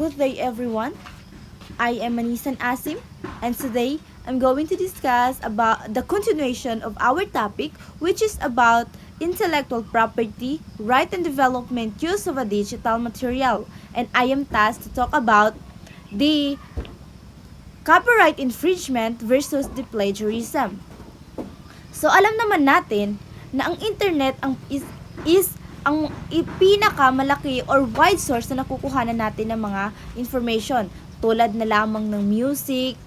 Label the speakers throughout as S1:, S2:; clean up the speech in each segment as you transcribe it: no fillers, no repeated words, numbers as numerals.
S1: Good day, everyone. I am Manisan Asim, and today I'm going to discuss about the continuation of our topic, which is about intellectual property, right and development use of a digital material. And I am tasked to talk about the copyright infringement versus the plagiarism. So alam naman natin na ang internet is ang pinakamalaki or wide source na nakukuhanan natin ng mga information tulad na lamang ng music,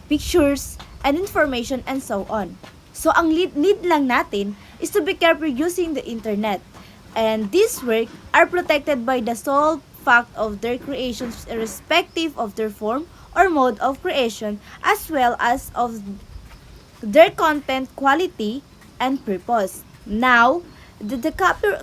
S1: pictures, and information and so on. So ang need lang natin is to be careful using the internet. And these work are protected by the sole fact of their creations irrespective of their form or mode of creation as well as of their content quality and purpose. Now, the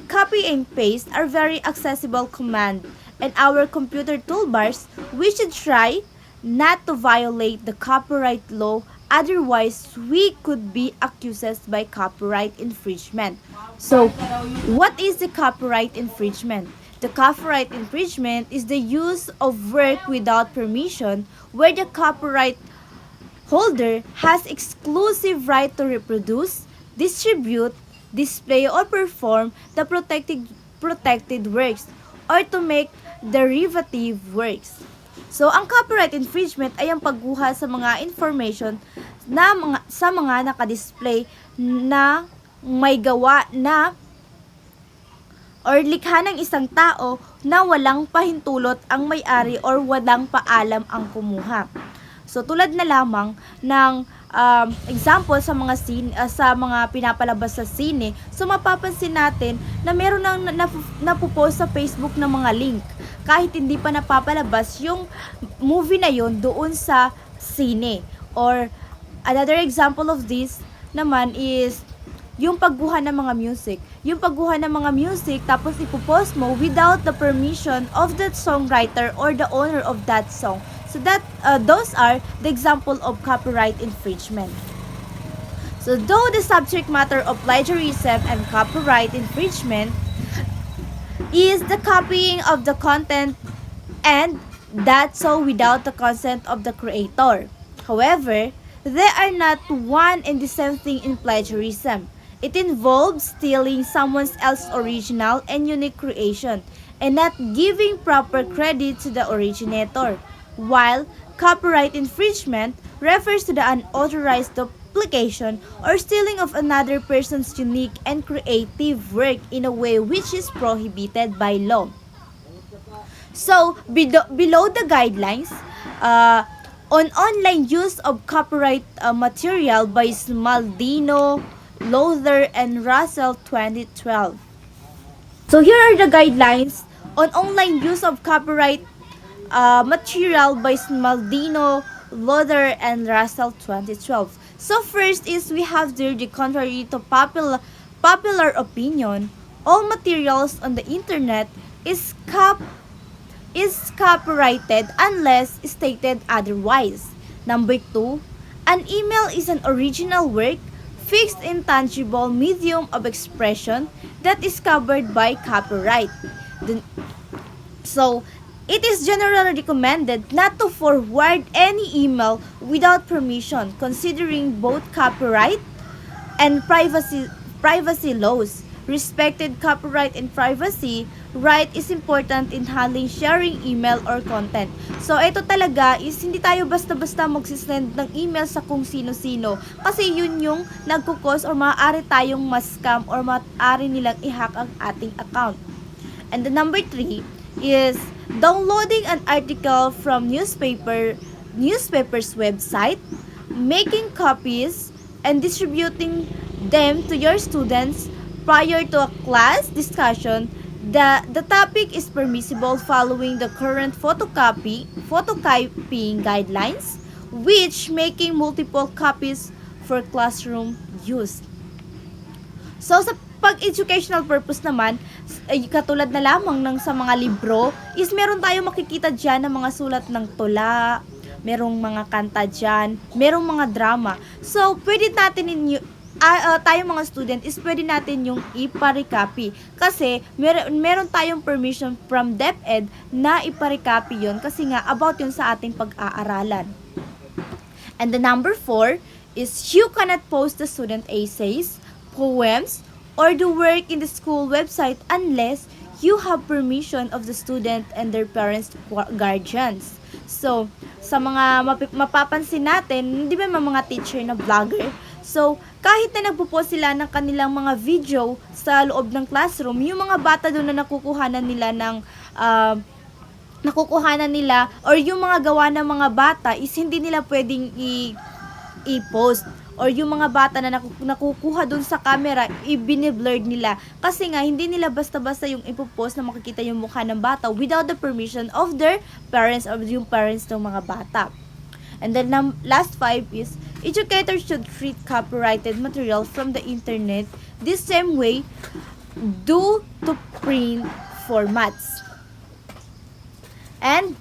S1: copy and paste are very accessible command and our computer toolbars, we should try not to violate the copyright law, otherwise we could be accused by copyright infringement. So, what is the copyright infringement? The copyright infringement is the use of work without permission where the copyright holder has exclusive right to reproduce, distribute, display or perform the protected works or to make derivative works. So, ang copyright infringement ay ang pagguha sa mga information sa mga nakadisplay na may gawa na or likha ng isang tao na walang pahintulot ang may-ari or walang paalam ang kumuha. So tulad na lamang ng example sa mga sa mga pinapalabas sa sine, so mapapansin natin na meron nang napopost sa Facebook ng mga link kahit hindi pa napapalabas yung movie na yon doon sa sine. Or another example of this naman is yung pagguha ng mga music. Yung pagguha ng mga music tapos ipopost mo without the permission of the songwriter or the owner of that song. So that those are the example of copyright infringement. So though the subject matter of plagiarism and copyright infringement is the copying of the content and that so without the consent of the creator. However, they are not one and the same thing in plagiarism. It involves stealing someone else's original and unique creation and not giving proper credit to the originator, while copyright infringement refers to the unauthorized duplication or stealing of another person's unique and creative work in a way which is prohibited by law. So, below the guidelines, on online use of copyright material by Smaldino, Lowther, and Russell 2012. So here are the guidelines on online use of copyright material by Smaldino, Lowther, and Russell 2012. So first is we have there the contrary to popular opinion, all materials on the internet is copyrighted unless stated otherwise. Number 2, an email is an original work, fixed intangible medium of expression that is covered by copyright. So, it is generally recommended not to forward any email without permission, considering both copyright and privacy laws. Respected copyright and privacy right is important in handling sharing email or content. So, ito talaga is hindi tayo basta-basta magsisend ng email sa kung sino-sino. Kasi yun yung nagkukos or maaari tayong ma-scam or maaari nilang i-hack ang ating account. And the number 3 is downloading an article from newspaper's website, making copies, and distributing them to your students prior to a class discussion. The topic is permissible following the current photocopying guidelines, which making multiple copies for classroom use. So sa pag-educational purpose naman, ay katulad na lamang ng sa mga libro, is meron tayo makikita dyan ng mga sulat ng tula, merong mga kanta dyan, merong mga drama. So, pwede natin tayong mga student is pwede natin yung ipa-recopy. Kasi meron tayong permission from DepEd na ipa-recopy yun kasi nga about yun sa ating pag-aaralan. And the number 4 is you cannot post the student essays, poems, or the work in the school website unless you have permission of the student and their parents, guardians. So, sa mga mapapansin natin, di ba mga teacher na vlogger? So, kahit na nagpo-post sila ng kanilang mga video sa loob ng classroom, yung mga bata doon na nakukuhanan nila or yung mga gawa ng mga bata is hindi nila pwedeng i-post or yung mga bata na nakukuha dun sa camera, i-blurred nila. Kasi nga, hindi nila basta-basta yung ipopost na makikita yung mukha ng bata without the permission of their parents or yung parents ng mga bata. And then, last 5 is, educators should treat copyrighted material from the internet the same way due to print formats. And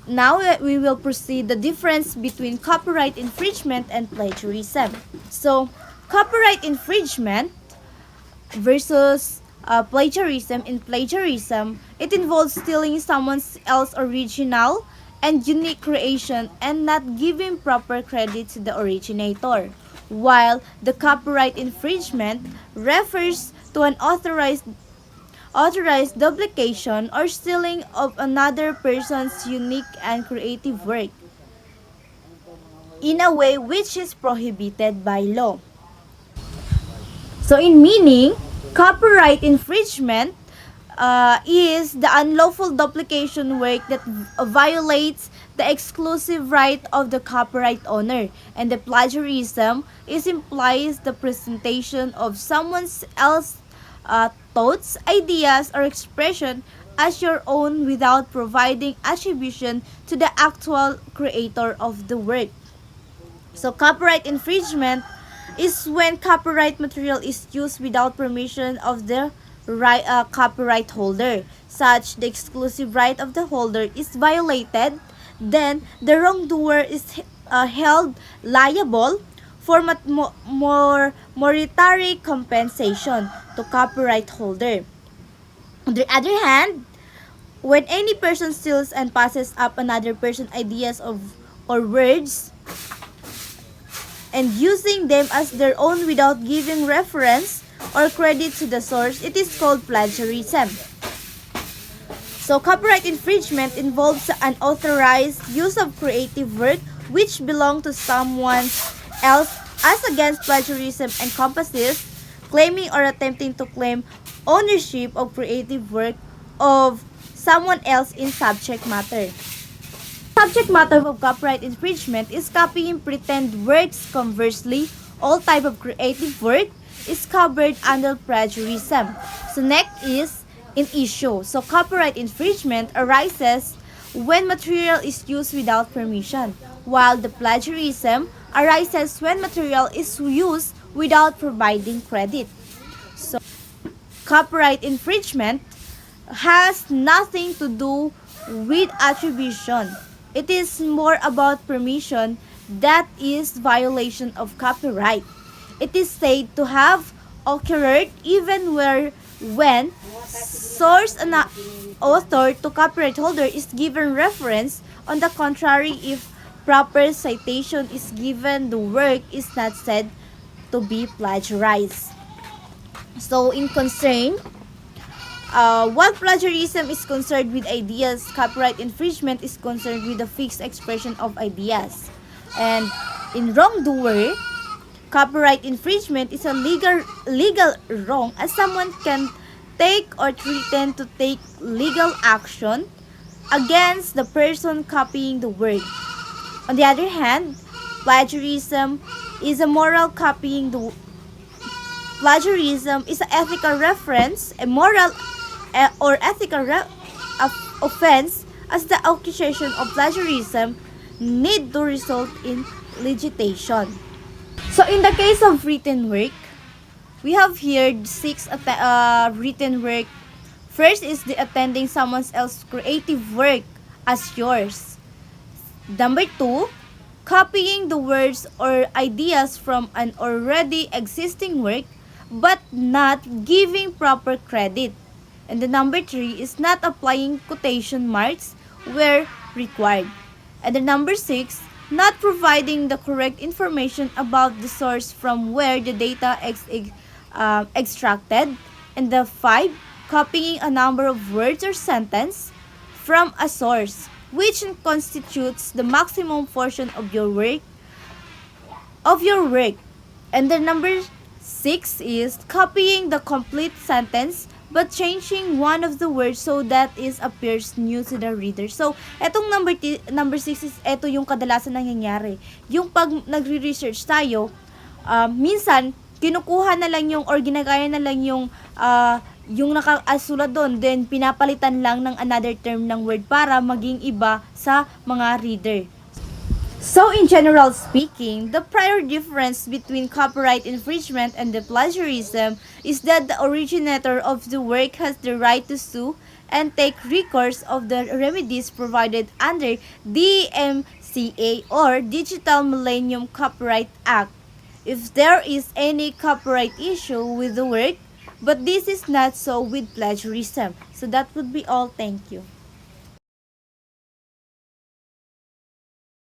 S1: now we will proceed the difference between copyright infringement and plagiarism. So, copyright infringement versus plagiarism. In plagiarism, it involves stealing someone else's original and unique creation and not giving proper credit to the originator. While the copyright infringement refers to an authorized duplication or stealing of another person's unique and creative work in a way which is prohibited by law. So in meaning, copyright infringement is the unlawful duplication work that violates the exclusive right of the copyright owner, and the plagiarism implies the presentation of someone else's thoughts, ideas, or expression as your own without providing attribution to the actual creator of the work. So, copyright infringement is when copyright material is used without permission of the copyright holder. Such the exclusive right of the holder is violated, then the wrongdoer is held liable for monetary compensation to copyright holder. On the other hand, when any person steals and passes up another person's ideas or words and using them as their own without giving reference or credit to the source, it is called plagiarism. So, copyright infringement involves an unauthorized use of creative work which belong to someone else, as against plagiarism encompasses claiming or attempting to claim ownership of creative work of someone else in subject matter. Subject matter of copyright infringement is copying pretend works. Conversely, all type of creative work is covered under plagiarism. So next is in issue. So copyright infringement arises when material is used without permission, while the plagiarism arises when material is used without providing credit. So, copyright infringement has nothing to do with attribution. It is more about permission that is violation of copyright. It is said to have occurred even when source and author to copyright holder is given reference. On the contrary, if proper citation is given, the work is not said to be plagiarized. So, in concern, while plagiarism is concerned with ideas, copyright infringement is concerned with the fixed expression of ideas. And in wrongdoer, copyright infringement is a legal wrong, as someone can take or threaten to take legal action against the person copying the work. On the other hand, plagiarism is a moral copying. Plagiarism is an ethical reference, a moral or ethical offense, as the accusation of plagiarism need to result in litigation. So in the case of written work, we have here 6 written work. First is the attending someone else's creative work as yours. Number 2, copying the words or ideas from an already existing work but not giving proper credit. And the number 3 is not applying quotation marks where required. And the number 6, not providing the correct information about the source from where the data extracted. And the 5, copying a number of words or sentence from a source, which constitutes the maximum portion of your work. And the number 6 is copying the complete sentence but changing one of the words so that it appears new to the reader. So, etong number 6 is eto yung kadalasan nangyayari. Yung pag nagre-research tayo, minsan kinukuha na lang yung or ginagaya na lang yung nakasulat doon, then pinapalitan lang ng another term ng word para maging iba sa mga reader. So, in general speaking, the prior difference between copyright infringement and the plagiarism is that the originator of the work has the right to sue and take recourse of the remedies provided under DMCA or Digital Millennium Copyright Act if there is any copyright issue with the work, but this is not so with plagiarism. So that would be all. Thank you.